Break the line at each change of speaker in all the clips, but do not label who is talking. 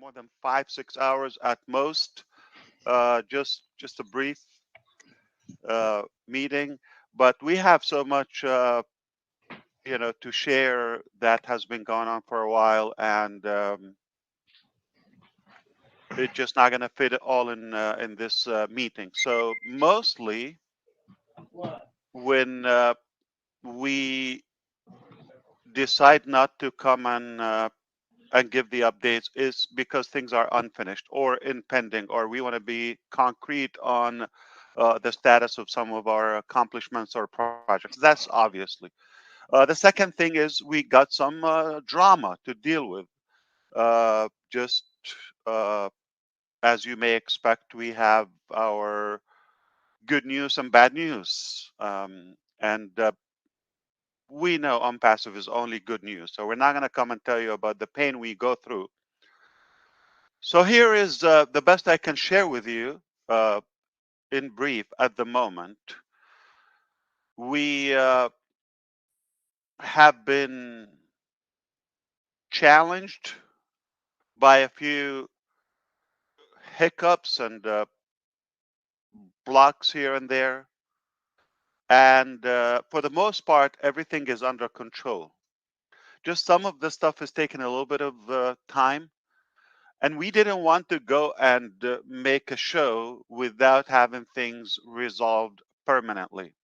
more than 5, 6 hours at most. Just a brief meeting, but we have so much to share that has been going on for a while, and it's just not going to fit it all in this meeting. So mostly when we decide not to come and give the updates is because things are unfinished or impending, or we want to be concrete on the status of some of our accomplishments or projects. That's obviously. The second thing is we got some drama to deal with. Just uh, as you may expect, we have our good news and bad news. And we know Unpassive is only good news. So we're not going to come and tell you about the pain we go through. So here is the best I can share with you in brief at the moment. We have been challenged by a few hiccups and blocks here and there. And for the most part, everything is under control. Just some of the stuff is taking a little bit of time. And we didn't want to go and make a show without having things resolved permanently.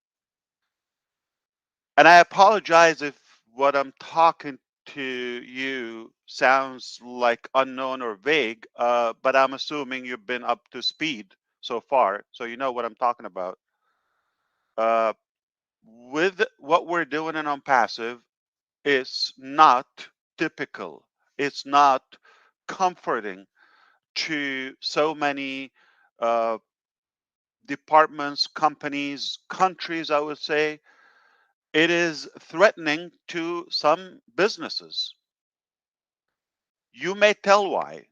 And I apologize if what I'm talking to you sounds like unknown or vague, but I'm assuming you've been up to speed so far, so you know what I'm talking about. Uh, with what we're doing in Unpassive, it's not typical. It's not comforting to so many uh, departments, companies, countries, I would say. It is threatening to some businesses. You may tell why.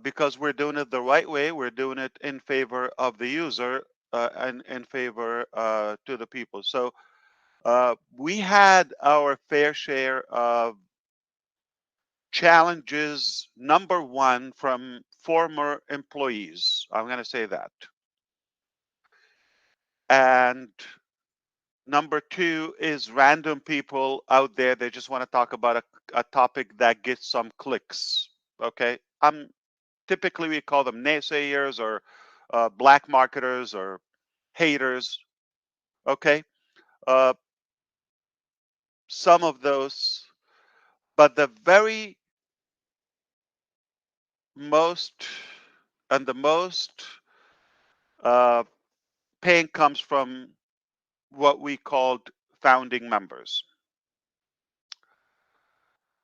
Because we're doing it the right way. We're doing it in favor of the user and in favor to the people. So we had our fair share of challenges. Number one, from former employees. I'm going to say that. And number two is random people out there. They just want to talk about a topic that gets some clicks. Okay. Typically we call them naysayers or black marketers or haters. Okay. Uh, some of those, but the very most and the most uh, pain comes from what we called founding members.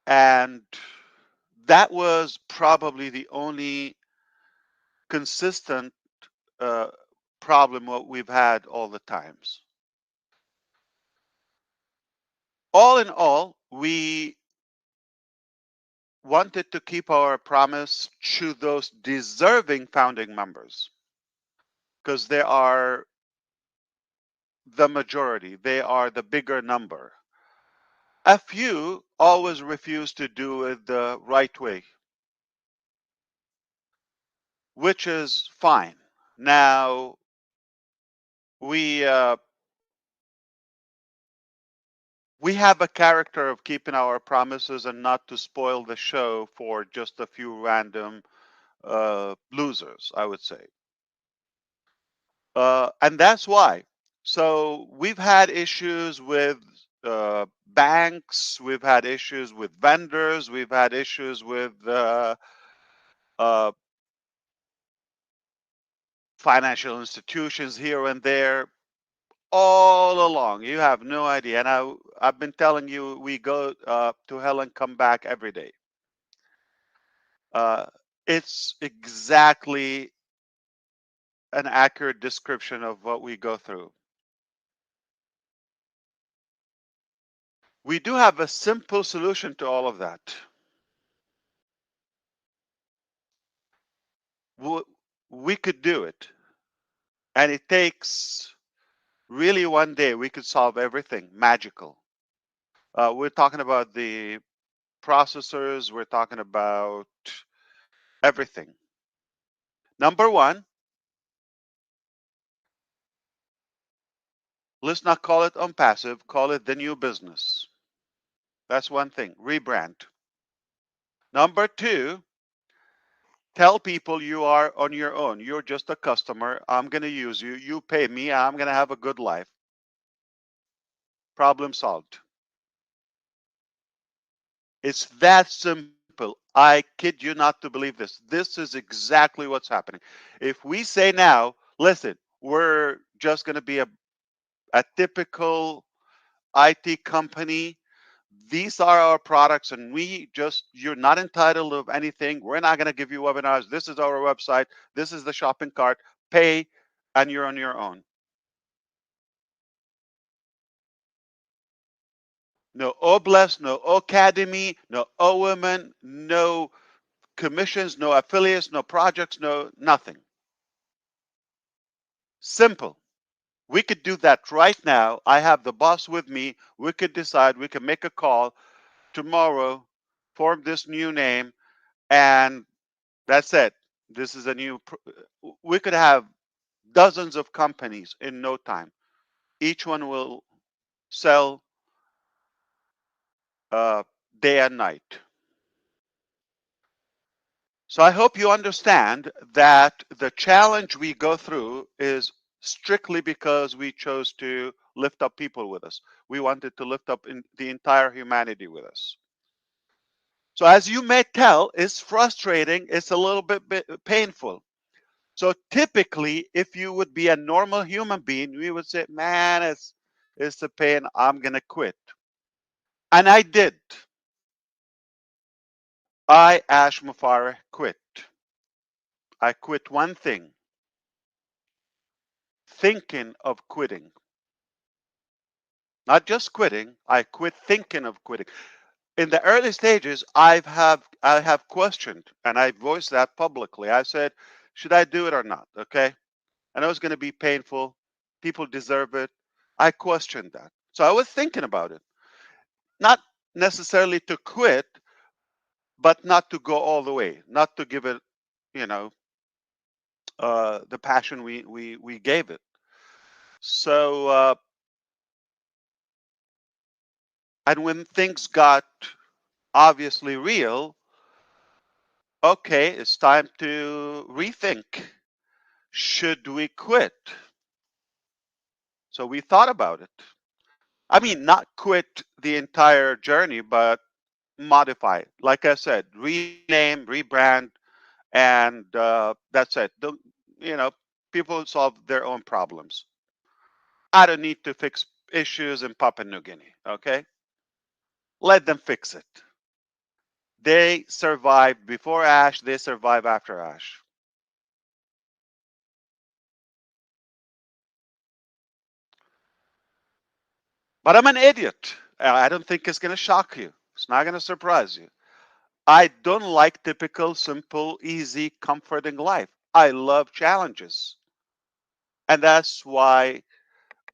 And that was probably the only consistent uh, problem what we've had all the times. All in all, we wanted to keep our promise to those deserving founding members because they are the majority, they are the bigger number. A few always refuse to do it the right way, which is fine. Now, we we have a character of keeping our promises and not to spoil the show for just a few random losers, I would say. And that's why. So we've had issues with banks, we've had issues with vendors, we've had issues with uh, financial institutions here and there all along. You have no idea. And I've been telling you, we go to hell and come back every day. Uh, it's exactly an accurate description of what we go through. We do have a simple solution to all of that. We could do it, and it takes really one day. We could solve everything magical. We're talking about the processors, we're talking about everything. Number one, let's not call it unpassive, call it the new business. That's one thing, rebrand. Number two, tell people you are on your own. You're just a customer. I'm going to use you. You pay me. I'm going to have a good life. Problem solved. It's that simple. I kid you not to believe this. This is exactly what's happening. If we say now, listen, we're just going to be a typical IT company. These are our products, and you're not entitled of anything. We're not going to give you webinars. This is our website. This is the shopping cart. Pay, and you're on your own. No Oblast, no Academy, no women, no commissions, no affiliates, no projects, no nothing. Simple. We could do that right now. I have the boss with me. We could decide, we could make a call tomorrow, form this new name, and that's it. This is a we could have dozens of companies in no time. Each one will sell uh, day and night. So I hope you understand that the challenge we go through is strictly because we chose to lift up people with us. We wanted to lift up the entire humanity with us. So as you may tell, it's frustrating. It's a little bit painful. So typically, if you would be a normal human being, we would say, man, it's a pain. I'm going to quit. And I did. I, Ash Mufareh, quit. I quit one thing, thinking of quitting. Not just quitting, I quit thinking of quitting. In the early stages, I have questioned, and I voiced that publicly. I said, should I do it or not? Okay. I know it's going to be painful. People deserve it. I questioned that. So I was thinking about it. Not necessarily to quit, but not to go all the way, not to give it, you know, the passion we gave it. So, and when things got obviously real, okay, it's time to rethink. Should we quit? So we thought about it. I mean, not quit the entire journey, but modify it. Like I said, rename, rebrand, and that's it. You know, people solve their own problems. I don't need to fix issues in Papua New Guinea. Okay, let them fix it. They survived before Ash. They survive after Ash. But I'm an idiot. I don't think it's going to shock you. It's not going to surprise you. I don't like typical, simple, easy, comforting life. I love challenges. And that's why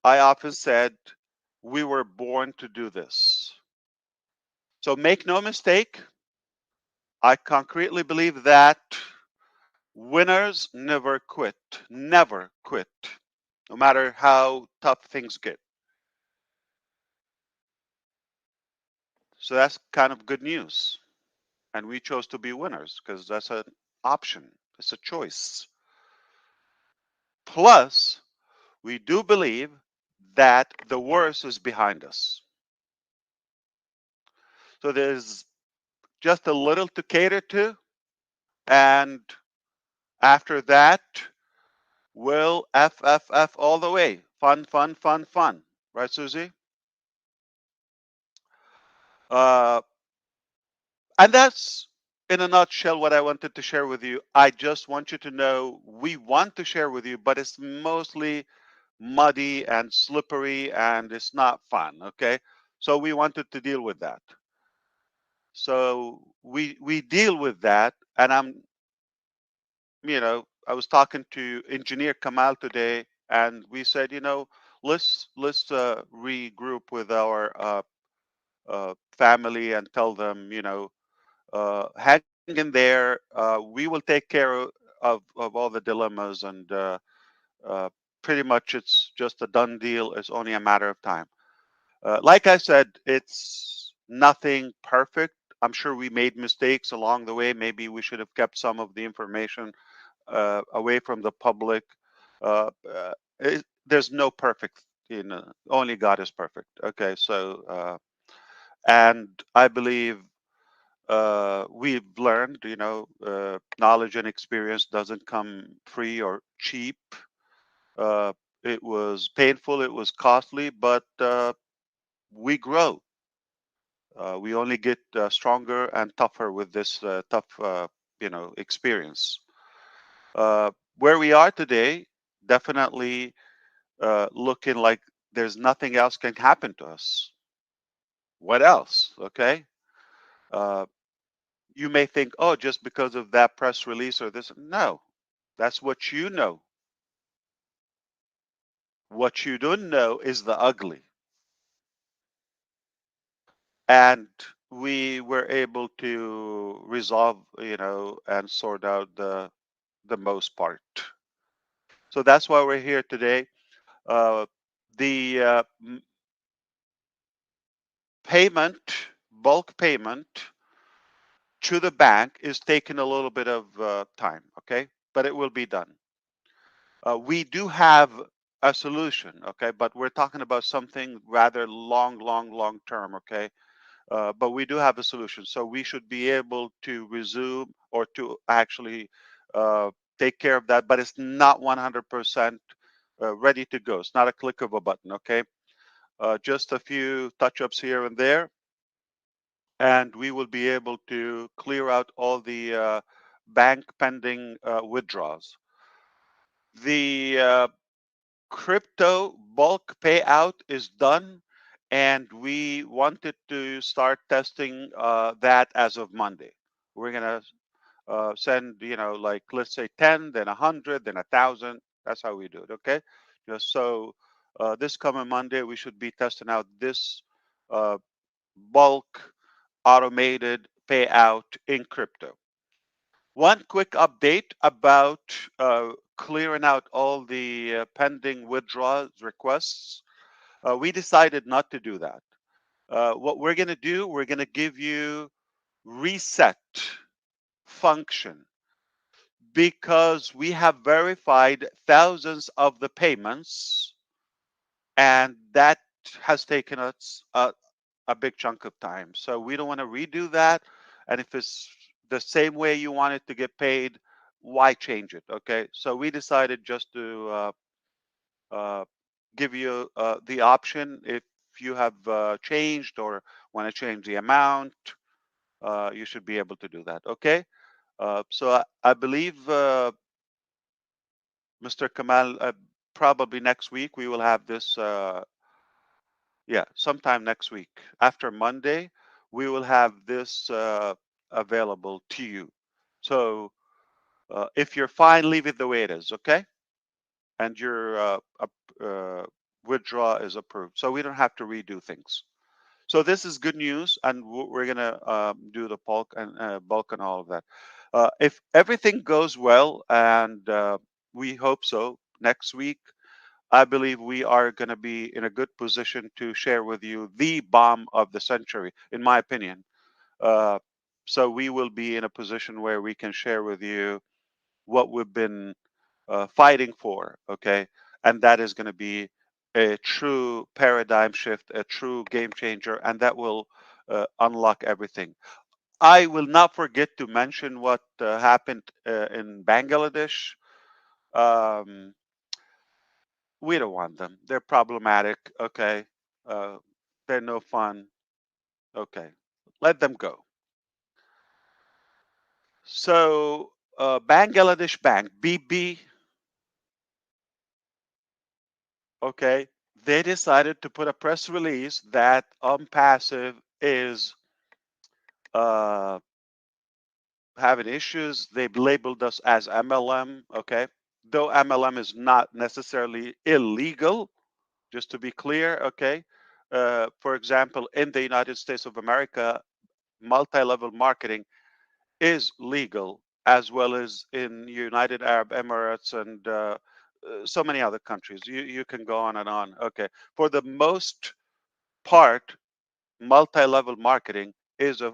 I often said we were born to do this. So make no mistake, I concretely believe that winners never quit, never quit, no matter how tough things get. So that's kind of good news. And we chose to be winners because that's an option, it's a choice. Plus, we do believe that the worst is behind us. So there's just a little to cater to. And after that, we'll FFF all the way. Fun, fun, fun, fun. Right, Susie? Uh, and that's in a nutshell what I wanted to share with you. I just want you to know we want to share with you, but it's mostly muddy and slippery and it's not fun. Okay. So we wanted to deal with that. So we deal with that. And I was talking to engineer Kamal today and we said, let's regroup with our family and tell them, hang in there. We will take care of all the dilemmas, and uh, pretty much it's just a done deal. It's only a matter of time. Like I said, it's nothing perfect. I'm sure we made mistakes along the way. Maybe we should have kept some of the information away from the public. There's no perfect, only God is perfect. Okay, so and I believe we've learned, knowledge and experience doesn't come free or cheap. Uh, it was painful, it was costly, but we grow. We only get stronger and tougher with this tough, experience. Where we are today, definitely looking like there's nothing else can happen to us. What else? Okay. Uh, you may think, oh, just because of that press release or this. No, that's what you know. What you don't know is the ugly. And we were able to resolve, and sort out the most part. So that's why we're here today. Uh, the payment, bulk payment to the bank is taking a little bit of time, okay? But it will be done. We do have a solution, okay? But we're talking about something rather long term, okay? But we do have a solution. So we should be able to resume or to actually uh, take care of that, but it's not 100% ready to go. It's not a click of a button, okay? Just a few touch ups here and there, and we will be able to clear out all the bank pending withdrawals. The crypto bulk payout is done, and we wanted to start testing that as of Monday. We're gonna send, like let's say 10, then 100, then 1,000. That's how we do it. Okay, just so this coming Monday we should be testing out this uh, bulk automated payout in crypto. One quick update about clearing out all the pending withdrawal requests. We decided not to do that. What we're going to do, we're going to give you reset function because we have verified thousands of the payments, and that has taken us a big chunk of time. So we don't want to redo that. And if it's the same way you want it to get paid, why change it? Okay. So we decided just to uh, give you the option if you have changed or want to change the amount, you should be able to do that. Okay. So I believe, Mr. Kamal, probably next week we will have this. Yeah, sometime next week. After Monday, we will have this available to you. So if you're fine, leave it the way it is, okay? And your withdraw is approved. So we don't have to redo things. So this is good news, and we're gonna do the bulk and all of that. If everything goes well, and we hope so, next week I believe we are going to be in a good position to share with you the bomb of the century, in my opinion. Uh, so we will be in a position where we can share with you what we've been fighting for, okay? And that is going to be a true paradigm shift, a true game changer, and that will unlock everything. I will not forget to mention what happened in Bangladesh. Um, we don't want them. They're problematic. Okay. Uh, they're no fun. Okay. Let them go. So, Bangladesh Bank, BB, okay, they decided to put a press release that Passive is uh, having issues. They've labeled us as MLM, okay? Though MLM is not necessarily illegal, just to be clear, okay? For example, in the United States of America, multi level marketing is legal, as well as in United Arab Emirates and so many other countries. You can go on and on. Okay, for the most part, multi-level marketing is a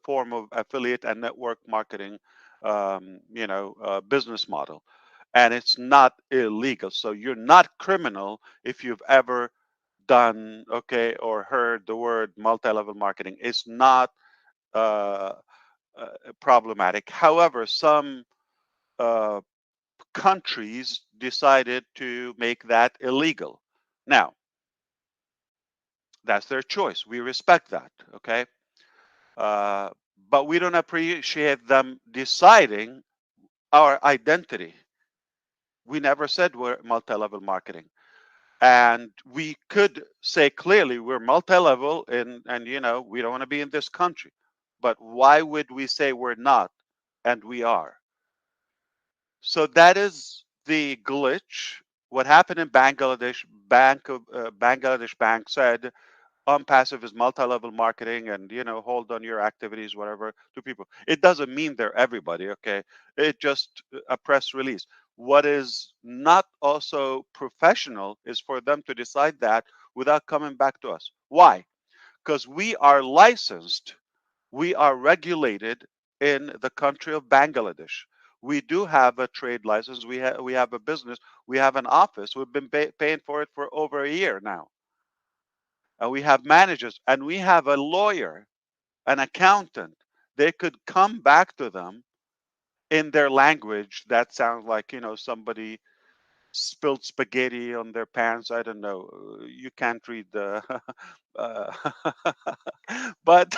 form of affiliate and network marketing, business model, and it's not illegal. So you're not criminal if you've ever done, okay, or heard the word multi-level marketing. It's not uh, problematic. However, some uh, countries decided to make that illegal. Now, that's their choice. We respect that. Okay. Uh, but we don't appreciate them deciding our identity. We never said we're multi-level marketing, and we could say clearly we're multi-level, and we don't want to be in this country. But why would we say we're not, and we are? So that is the glitch. What happened in Bangladesh? Bangladesh Bank said passive is multi-level marketing, and hold on your activities, whatever, to people. It doesn't mean they're everybody. Okay, it just a press release. What is not also professional is for them to decide that without coming back to us. Why? Because we are licensed, we are regulated in the country of Bangladesh. We do have a trade license. We have a business. We have an office. We've been paying for it for over a year now, and we have managers, and we have a lawyer, an accountant. They could come back to them in their language that sounds like somebody spilled spaghetti on their pants. I don't know. You can't read the, uh, but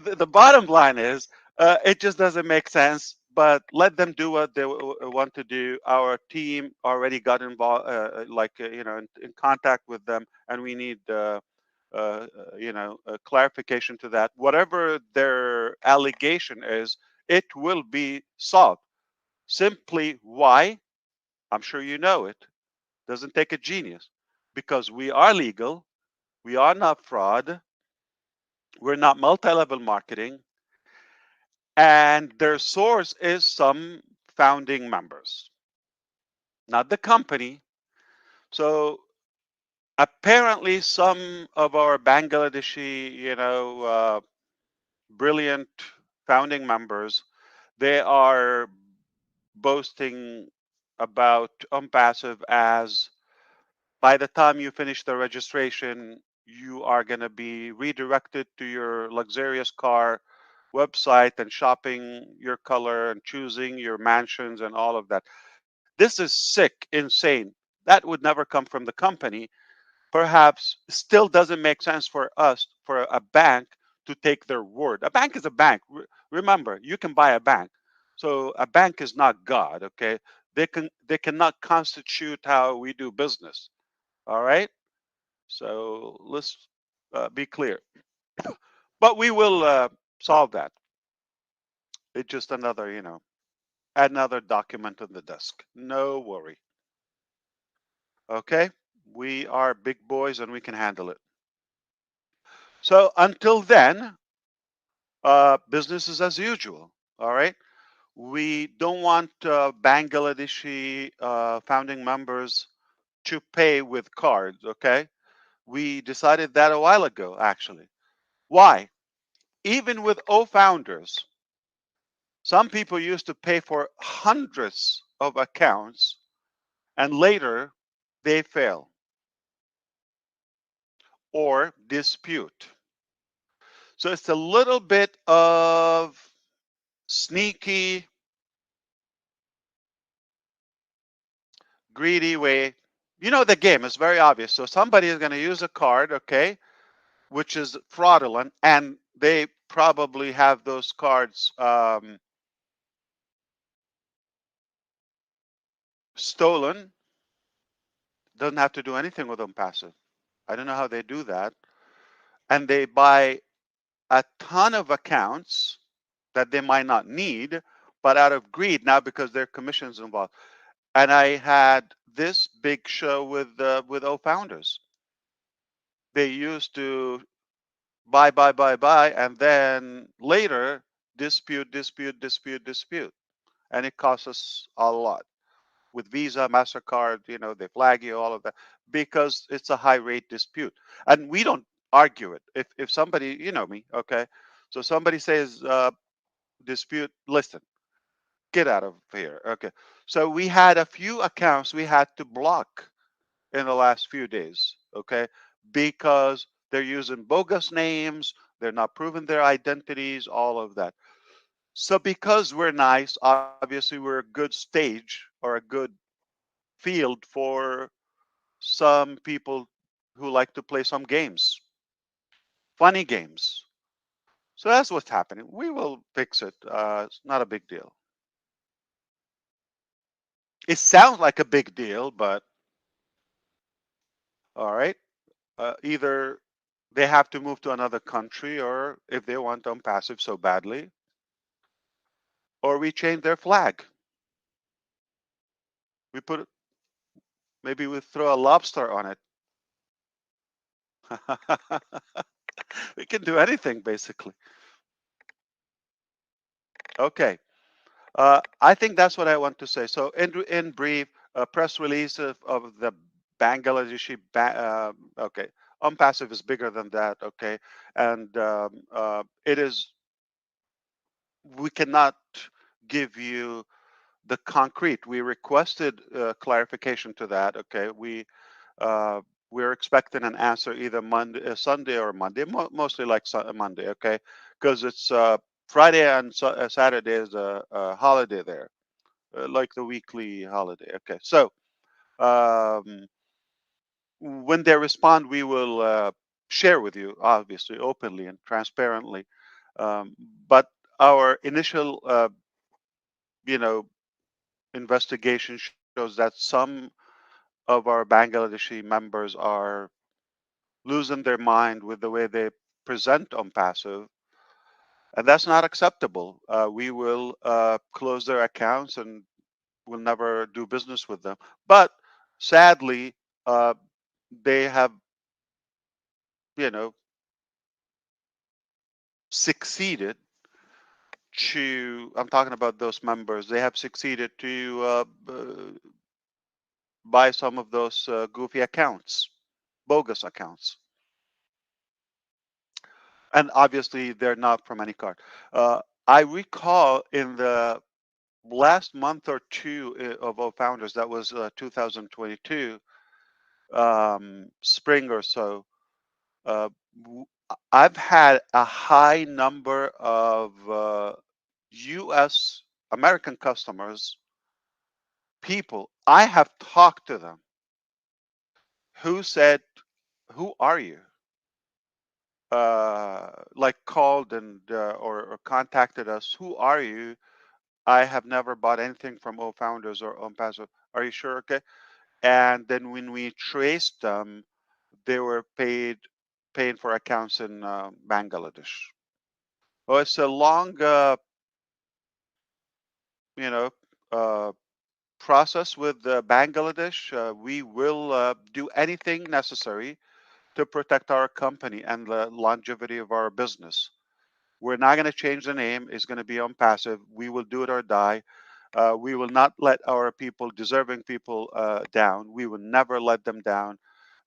the bottom line is it just doesn't make sense. But let them do what they want to do. Our team already got involved, in contact with them, and we need a clarification to that. Whatever their allegation is, it will be solved. Simply why? I'm sure you know it. Doesn't take a genius, because we are legal, we are not fraud, we're not multi-level marketing, and their source is some founding members, not the company. So apparently, some of our Bangladeshi, brilliant founding members, they are boasting about Unpassive as by the time you finish the registration, you are going to be redirected to your luxurious car website and shopping your color and choosing your mansions and all of that. This is sick, insane. That would never come from the company. Perhaps still doesn't make sense for us, for a bank to take their word. A bank is a bank. Remember, you can buy a bank. So a bank is not God, okay? They cannot constitute how we do business. All right. So let's be clear. But we will solve that. It's just another document on the desk. No worry. Okay. We are big boys and we can handle it. So until then, business is as usual. All right. We don't want Bangladeshi founding members to pay with cards. Okay. We decided that a while ago, actually. Why? Even with O founders, some people used to pay for hundreds of accounts and later they fail or dispute. So it's a little bit of sneaky, greedy way. You know the game is very obvious. So somebody is going to use a card, okay, which is fraudulent, and they probably have those cards stolen. Doesn't have to do anything with them passive. I don't know how they do that. And they buy a ton of accounts that they might not need, but out of greed now because their commissions involved. And I had this big show with O founders. They used to buy, and then later dispute, and it costs us a lot. With Visa, Mastercard, they flag you, all of that, because it's a high rate dispute, and we don't argue it. If somebody, you know me, okay, so somebody says dispute, listen, get out of here, okay. So we had a few accounts we had to block in the last few days, okay, because they're using bogus names, they're not proving their identities, all of that. So because we're nice, obviously we're a good stage or a good field for some people who like to play some games, funny games. So that's what's happening. We will fix it. It's not a big deal. It sounds like a big deal, but all right. Either they have to move to another country, or if they want passive so badly, or we change their flag. We put maybe we throw a lobster on it. We can do anything basically. Okay. I think that's what I want to say. So, in brief, a press release of the Bangladeshi okay, passive is bigger than that. Okay, and it is. We cannot give you the concrete. We requested clarification to that. Okay, uh, we're expecting an answer either Monday, Sunday, or Monday. Mostly like Monday. Okay, because it's Friday and Saturday is a holiday there, like the weekly holiday. Okay, so um, when they respond, we will share with you, obviously, openly and transparently. Um, but our initial, you know, investigation shows that some of our Bangladeshi members are losing their mind with the way they present on passive, and that's not acceptable. We will close their accounts and will never do business with them. But sadly, uh, they have, you know, succeeded I'm talking about those members, they have succeeded to buy some of those goofy accounts, bogus accounts. And obviously, they're not from any card. I recall in the last month or two of O Founders, that was 2022, spring or so, uh, w- I've had a high number of U.S. American customers, people. I have talked to them who said, "Who are you?" Like called and or contacted us. Who are you? I have never bought anything from O Founders or OnPassive. Are you sure? Okay. And then when we traced them, they were paying for accounts in Bangladesh. Well, it's a long, you know, uh, process with Bangladesh. We will do anything necessary to protect our company and the longevity of our business. We're not going to change the name. It's going to be on passive. We will do it or die. We will not let our people, deserving people, down. We will never let them down.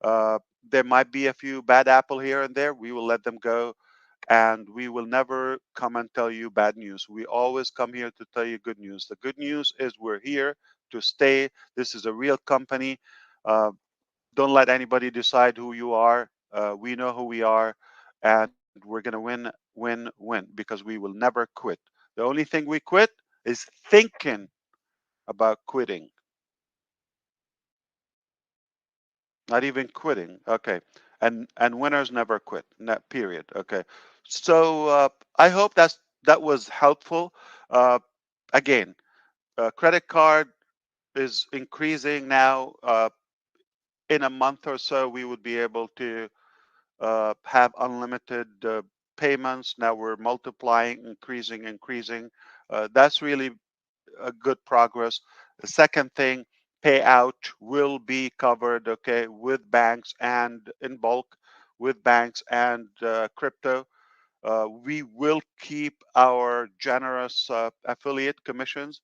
Uh, there might be a few bad apple here and there. We will let them go, and we will never come and tell you bad news. We always come here to tell you good news. The good news is we're here to stay. This is a real company. Uh, don't let anybody decide who you are. We know who we are, and we're going to win, win, win, because we will never quit. The only thing we quit is thinking about quitting, not even quitting. Okay, and winners never quit. Net period. Okay, so I hope that was helpful. Uh, Again, credit card is increasing now. In a month or so, we would be able to have unlimited payments. Now we're multiplying, increasing. That's really a good progress. The second thing, payout will be covered, okay, with banks and in bulk, with banks and crypto. We will keep our generous affiliate commissions,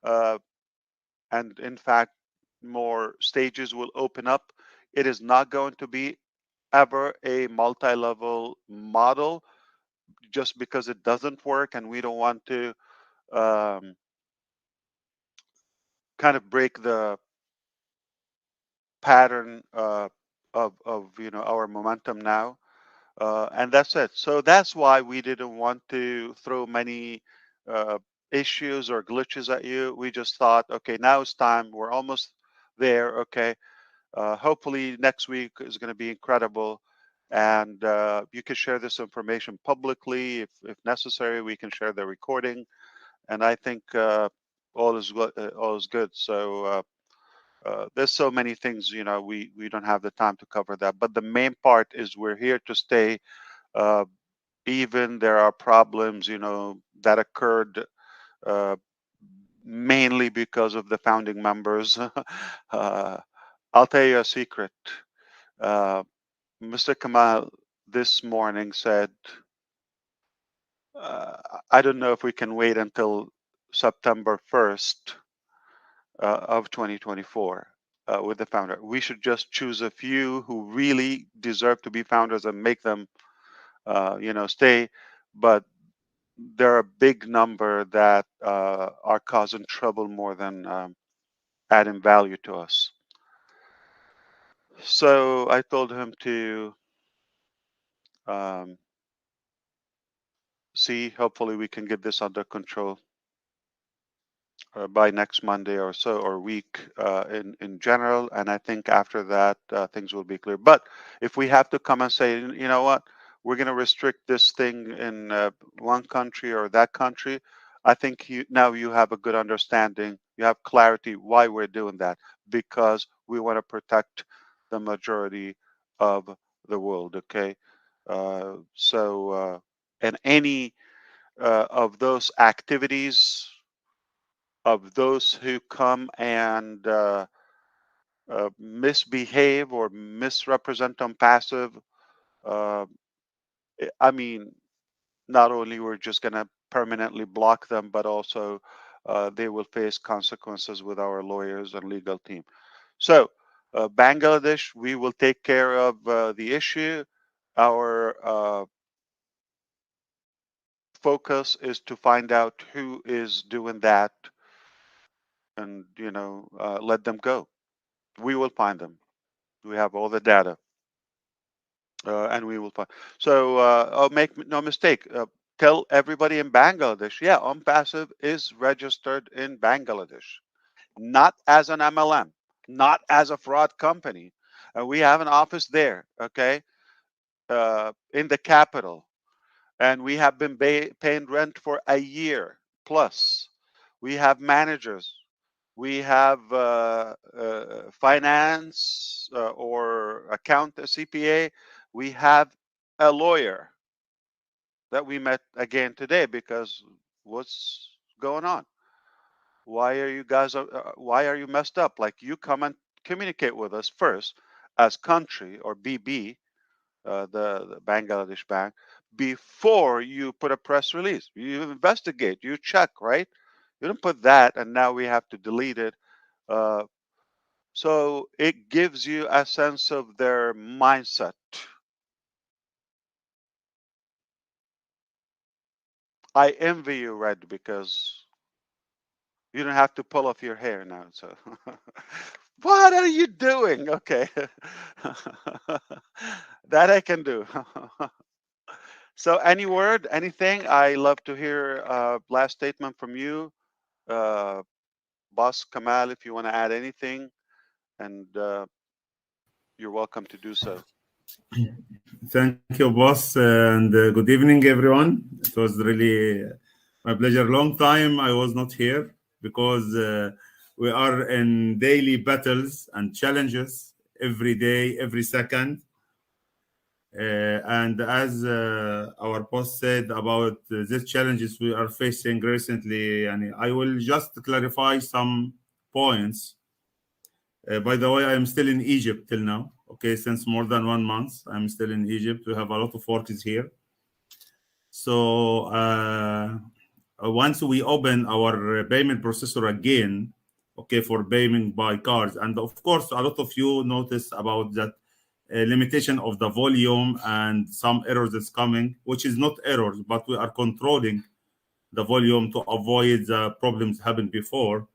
and in fact, more stages will open up. It is not going to be ever a multi-level model, just because it doesn't work, and we don't want to um, kind of break the pattern of our momentum now. And that's it. So that's why we didn't want to throw many uh, issues or glitches at you. We just thought, okay, now it's time. We're almost there. Okay. Hopefully next week is going to be incredible. And you can share this information publicly if necessary. We can share the recording. And I think all is good. So there's so many things, we don't have the time to cover that. But the main part is we're here to stay. Uh, Even there are problems, that occurred uh, mainly because of the founding members. I'll tell you a secret. Uh, Mr. Kamal this morning said, uh, I don't know if we can wait until September 1st of 2024 with the founder. We should just choose a few who really deserve to be founders and make them, stay. But there are a big number that are causing trouble more than adding value to us. So I told him to see, hopefully we can get this under control by next Monday or so, or week in general. And I think after that, things will be clear. But if we have to come and say, you know what, we're going to restrict this thing in one country or that country, I think now you have a good understanding. You have clarity why we're doing that, because we want to protect the majority of the world. Okay. And any of those activities of those who come and misbehave or misrepresent on passive, uh, I mean, not only we're just going to permanently block them, but also they will face consequences with our lawyers and legal team. So, Bangladesh, we will take care of the issue. Our focus is to find out who is doing that and, let them go. We will find them. We have all the data, and we will find. So, make no mistake. Tell everybody in Bangladesh, yeah, OnPassive is registered in Bangladesh, not as an MLM, not as a fraud company. We have an office there, okay, in the capital, and we have been paying rent for a year plus. We have managers. We have finance or account CPA. We have a lawyer that we met again today because what's going on? Why are you guys? Why are you messed up? Like, you come and communicate with us first as country or BB, the Bangladesh bank, before you put a press release. You investigate, you check, right? You don't put that and now we have to delete it. Uh, So it gives you a sense of their mindset. I envy you, Red, because you don't have to pull off your hair now. So, what are you doing? Okay, that I can do. So, any word, anything? I love to hear last statement from you, uh, Boss Kamal. If you want to add anything, and you're welcome to do so.
Thank you, boss, and good evening, everyone. It was really my pleasure. Long time I was not here because we are in daily battles and challenges every day, every second. And as our boss said about these challenges we are facing recently, and I will just clarify some points. By the way, I am still in Egypt till now. Okay, since more than 1 month, I'm still in Egypt. We have a lot of workers here. So once we open our payment processor again, okay, for payment by cards, and of course, a lot of you notice about that limitation of the volume and some errors that's coming, which is not errors, but we are controlling the volume to avoid the problems happened before.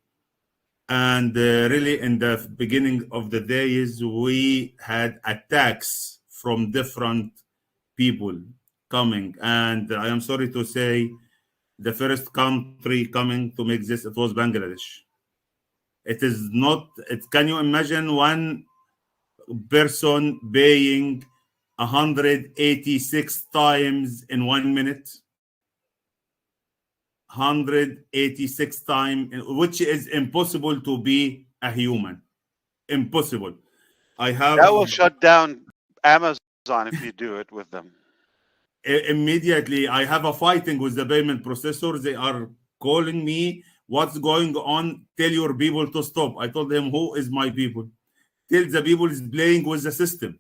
And really, in the beginning of the days, we had attacks from different people coming. And I am sorry to say, the first country coming to make this, it was Bangladesh. It is not, can you imagine one person paying 186 times in 1 minute? 186 times, which is impossible to be a human. Impossible. I have
That will shut down Amazon if you do it with them.
immediately, I have a fighting with the payment processor. They are calling me, what's going on? Tell your people to stop. I told them, who is my people? Tell the people is playing with the system.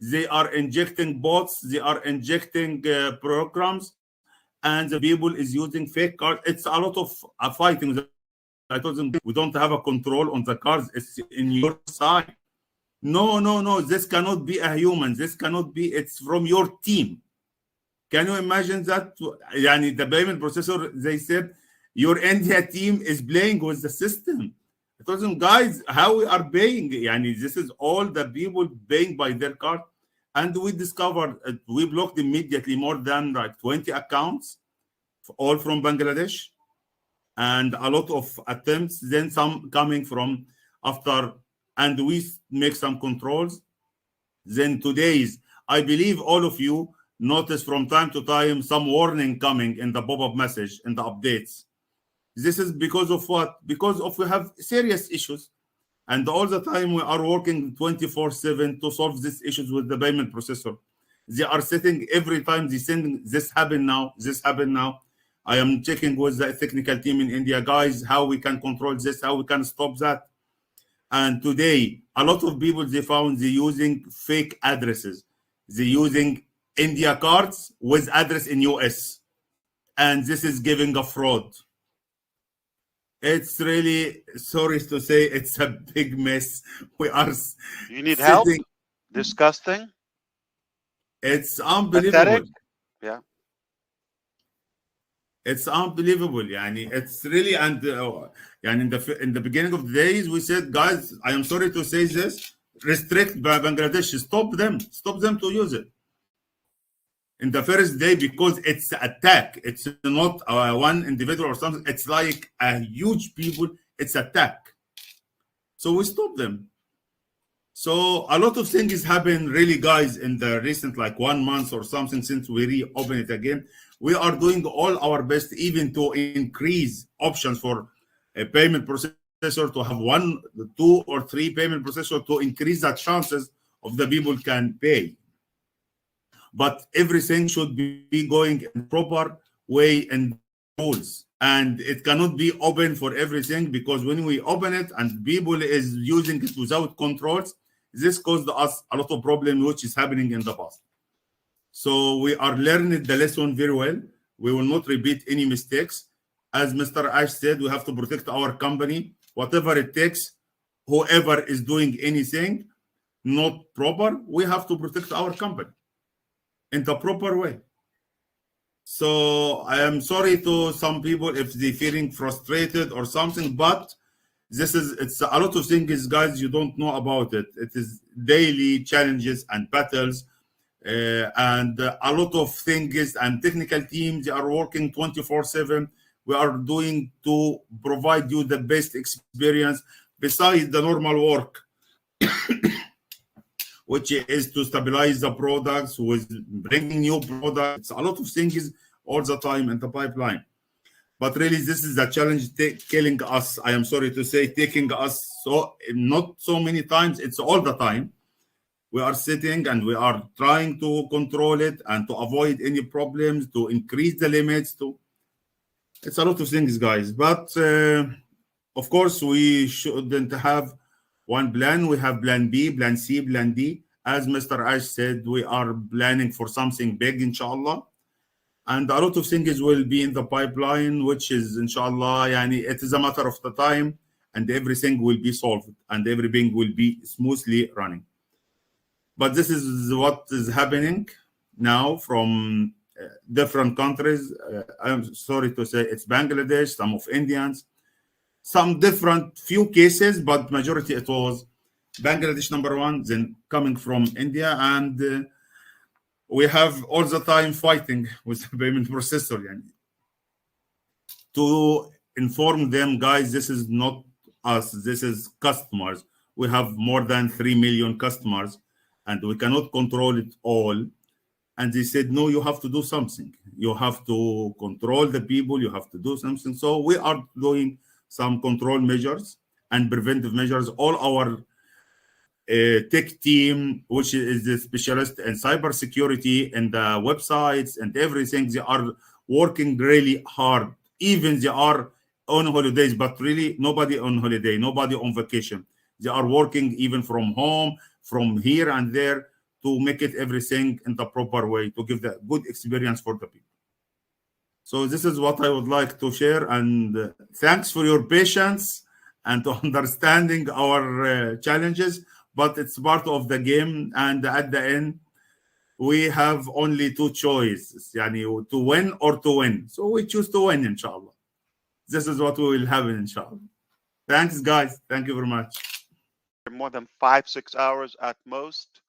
They are injecting bots, they are injecting programs, and the people is using fake cards. It's a lot of fighting. I told them, we don't have a control on the cards. It's in your side. No. This cannot be a human. This cannot be. It's from your team. Can you imagine that? Yani the payment processor, they said, your India team is playing with the system. I told them, guys, how we are paying? Yani this is all the people paying by their card. And we discovered, we blocked immediately more than like 20 accounts, all from Bangladesh, and a lot of attempts, then some coming from after, and we make some controls. Then today's, I believe all of you notice from time to time some warning coming in the pop-up message, in the updates. This is because of what? Because of we have serious issues. And all the time we are working 24/7 to solve these issues with the payment processor. They are sitting every time they send this happen now, this happen now. I am checking with the technical team in India, guys, how we can control this, how we can stop that. And today, a lot of people, they found they're using fake addresses. They're using India cards with address in US. And this is giving a fraud. It's really, sorry to say, it's a big mess. We are.
You need help? Disgusting?
It's unbelievable.
Pathetic? Yeah.
It's unbelievable. Yani, it's really, and in the beginning of the days, we said, guys, I am sorry to say this, restrict Bangladesh, stop them to use it. In the first day, because it's attack, it's not one individual or something, it's like a huge people, it's attack. So we stop them. So a lot of things happen really, guys, in the recent like 1 month or something since we reopen it again. We are doing all our best even to increase options for a payment processor, to have 1, 2, or 3 payment processor, to increase the chances of the people can pay. But everything should be going in proper way and rules. And it cannot be open for everything, because when we open it and people is using it without controls, this caused us a lot of problem, which is happening in the past. So we are learning the lesson very well. We will not repeat any mistakes. As Mr. Ash said, we have to protect our company, whatever it takes. Whoever is doing anything not proper, we have to protect our company in the proper way. So I am sorry to some people if they're feeling frustrated or something, but it's a lot of things, guys, you don't know about it. It is daily challenges and battles, and a lot of things, and technical teams, they are working 24/7. We are doing to provide you the best experience besides the normal work, which is to stabilize the products, with bringing new products. A lot of things all the time in the pipeline. But really, this is a challenge killing us. I am sorry to say, taking us so not so many times. It's all the time. We are sitting and we are trying to control it and to avoid any problems, to increase the limits. It's a lot of things, guys. But of course, we shouldn't have one plan. We have plan B, plan C, plan D. As Mr. Ash said, we are planning for something big, inshallah. and a lot of things will be in the pipeline, which is inshallah, yani it is a matter of the time, and everything will be solved and everything will be smoothly running. But this is what is happening now from different countries. I'm sorry to say it's Bangladesh, some of Indians, some different few cases, but majority it was Bangladesh number one, then coming from India, and we have all the time fighting with the payment processor, yani, to inform them, guys, this is not us, this is customers. We have more than 3 million customers and we cannot control it all. And they said, no, you have to do something. You have to control the people, you have to do something. So we are doing some control measures and preventive measures. All our tech team, which is the specialist in cybersecurity and the websites and everything, they are working really hard. Even they are on holidays, but really nobody on holiday, nobody on vacation. They are working even from home, from here and there, to make it everything in the proper way, to give the good experience for the people. So this is what I would like to share, and thanks for your patience and to understanding our challenges, but it's part of the game, and at the end, we have only two choices, yani, to win or to win. So we choose to win, inshallah. This is what we will have, inshallah. Thanks, guys. Thank you very much.
More than 5-6 hours at most.